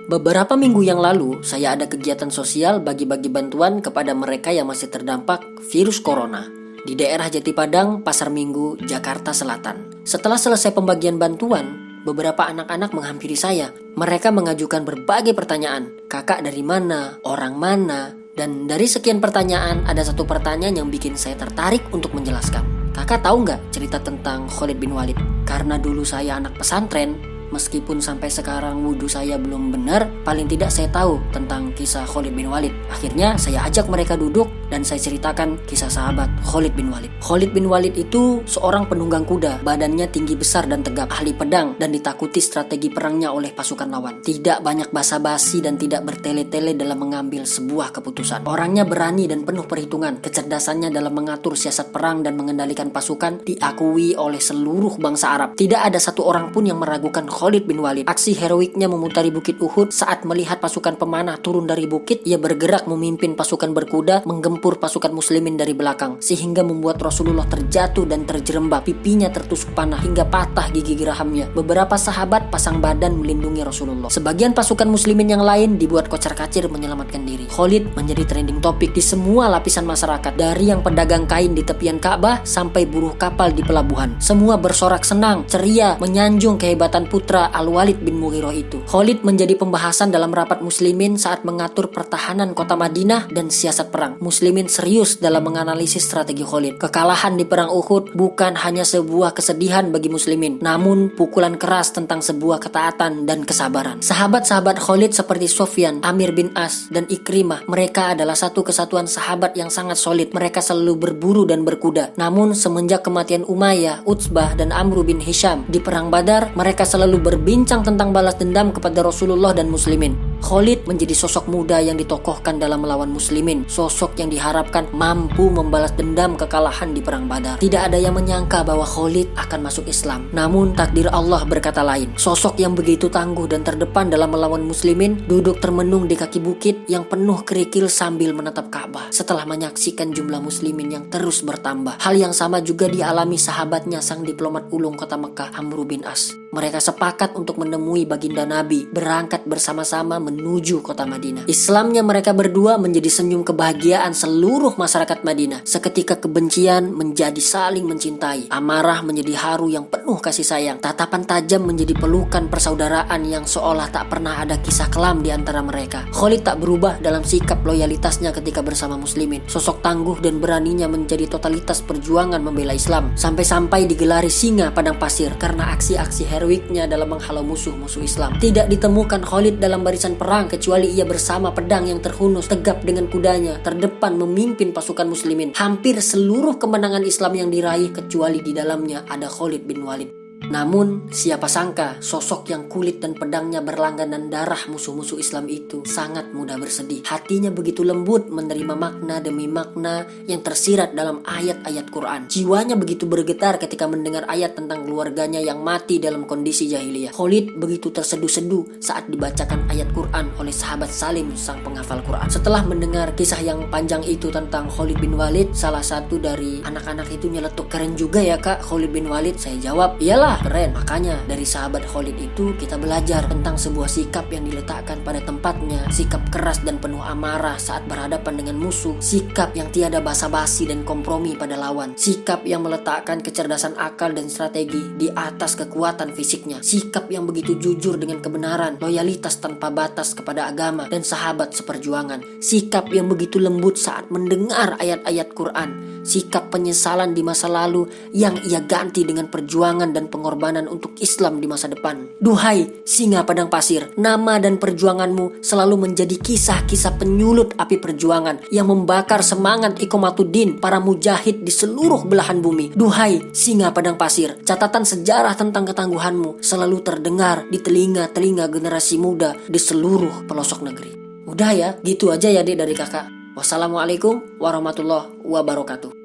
Beberapa minggu yang lalu, saya ada kegiatan sosial bagi-bagi bantuan kepada mereka yang masih terdampak virus corona di daerah Jati Padang, Pasar Minggu, Jakarta Selatan. Setelah selesai pembagian bantuan, beberapa anak-anak menghampiri saya. Mereka mengajukan berbagai pertanyaan. Kakak dari mana? Orang mana? Dan dari sekian pertanyaan, ada satu pertanyaan yang bikin saya tertarik untuk menjelaskan. Kakak tahu nggak cerita tentang Khalid bin Walid? Karena dulu saya anak pesantren, meskipun sampai sekarang wudhu saya belum benar, paling tidak saya tahu tentang kisah Khalid bin Walid. Akhirnya saya ajak mereka duduk dan saya ceritakan kisah sahabat Khalid bin Walid. Khalid bin Walid itu seorang penunggang kuda, badannya tinggi besar dan tegap, ahli pedang, dan ditakuti strategi perangnya oleh pasukan lawan. Tidak banyak basa-basi dan tidak bertele-tele dalam mengambil sebuah keputusan. Orangnya berani dan penuh perhitungan. Kecerdasannya dalam mengatur siasat perang dan mengendalikan pasukan diakui oleh seluruh bangsa Arab. Tidak ada satu orang pun yang meragukan Khalid bin Walid. Aksi heroiknya memutari bukit Uhud saat melihat pasukan pemanah turun dari bukit, ia bergerak memimpin pasukan berkuda menggempur pasukan muslimin dari belakang sehingga membuat Rasulullah terjatuh dan terjerembab, pipinya tertusuk panah hingga patah gigi gerahamnya. Beberapa sahabat pasang badan melindungi Rasulullah. Sebagian pasukan muslimin yang lain dibuat kocar-kacir menyelamatkan diri. Khalid menjadi trending topik di semua lapisan masyarakat, dari yang pedagang kain di tepian Ka'bah sampai buruh kapal di pelabuhan. Semua bersorak senang, ceria, menyanjung kehebatan putra Al-Walid bin Mughirah itu. Khalid menjadi pembahasan dalam rapat muslimin saat mengatur pertahanan kota Madinah dan siasat perang. Muslimin serius dalam menganalisis strategi Khalid. Kekalahan di perang Uhud bukan hanya sebuah kesedihan bagi muslimin, namun pukulan keras tentang sebuah ketaatan dan kesabaran. Sahabat-sahabat Khalid seperti Sufyan, Amir bin As, dan Ikrimah, mereka adalah satu kesatuan sahabat yang sangat solid. Mereka selalu berburu dan berkuda. Namun semenjak kematian Umayyah, Utsbah, dan Amr bin Hisham di perang Badar, mereka selalu berbincang tentang balas dendam kepada Rasulullah dan muslimin. Khalid menjadi sosok muda yang ditokohkan dalam melawan muslimin, sosok yang diharapkan mampu membalas dendam kekalahan di perang Badar. Tidak ada yang menyangka bahwa Khalid akan masuk Islam. Namun takdir Allah berkata lain. Sosok yang begitu tangguh dan terdepan dalam melawan muslimin duduk termenung di kaki bukit yang penuh kerikil sambil menatap Ka'bah setelah menyaksikan jumlah muslimin yang terus bertambah. Hal yang sama juga dialami sahabatnya sang diplomat ulung kota Mekah, Amr bin As. Mereka sepakat untuk menemui baginda Nabi, berangkat bersama-sama menuju kota Madinah. Islamnya mereka berdua menjadi senyum kebahagiaan seluruh masyarakat Madinah. Seketika kebencian menjadi saling mencintai, amarah menjadi haru yang penuh kasih sayang, tatapan tajam menjadi pelukan persaudaraan yang seolah tak pernah ada kisah kelam di antara mereka. Khalid tak berubah dalam sikap loyalitasnya ketika bersama muslimin. Sosok tangguh dan beraninya menjadi totalitas perjuangan membela Islam, sampai-sampai digelari singa padang pasir karena aksi-aksi heroiknya dalam menghalau musuh-musuh Islam. Tidak ditemukan Khalid dalam barisan perang kecuali ia bersama pedang yang terhunus, tegap dengan kudanya, terdepan memimpin pasukan muslimin. Hampir seluruh kemenangan Islam yang diraih kecuali di dalamnya ada Khalid bin Walid. Namun siapa sangka sosok yang kulit dan pedangnya berlangganan darah musuh-musuh Islam itu sangat mudah bersedih. Hatinya begitu lembut menerima makna demi makna yang tersirat dalam ayat-ayat Quran. Jiwanya begitu bergetar ketika mendengar ayat tentang keluarganya yang mati dalam kondisi jahiliyah. Khalid begitu terseduh-seduh saat dibacakan ayat Quran oleh sahabat Salim, sang penghafal Quran. Setelah mendengar kisah yang panjang itu tentang Khalid bin Walid, salah satu dari anak-anak itu nyeletuk, "Keren juga ya kak Khalid bin Walid." Saya jawab, "Iyalah, keren." Makanya dari sahabat Khalid itu kita belajar tentang sebuah sikap yang diletakkan pada tempatnya, sikap keras dan penuh amarah saat berhadapan dengan musuh, sikap yang tiada basa-basi dan kompromi pada lawan, sikap yang meletakkan kecerdasan akal dan strategi di atas kekuatan fisiknya, sikap yang begitu jujur dengan kebenaran, loyalitas tanpa batas kepada agama dan sahabat seperjuangan, sikap yang begitu lembut saat mendengar ayat-ayat Quran, sikap penyesalan di masa lalu yang ia ganti dengan perjuangan dan pengorbanan untuk Islam di masa depan. Duhai singa padang pasir, nama dan perjuanganmu selalu menjadi kisah-kisah penyulut api perjuangan yang membakar semangat iqamatuddin para mujahid di seluruh belahan bumi. Duhai singa padang pasir, catatan sejarah tentang ketangguhanmu selalu terdengar di telinga-telinga generasi muda di seluruh pelosok negeri. Udah ya, gitu aja ya Dek dari kakak. Wassalamualaikum warahmatullahi wabarakatuh.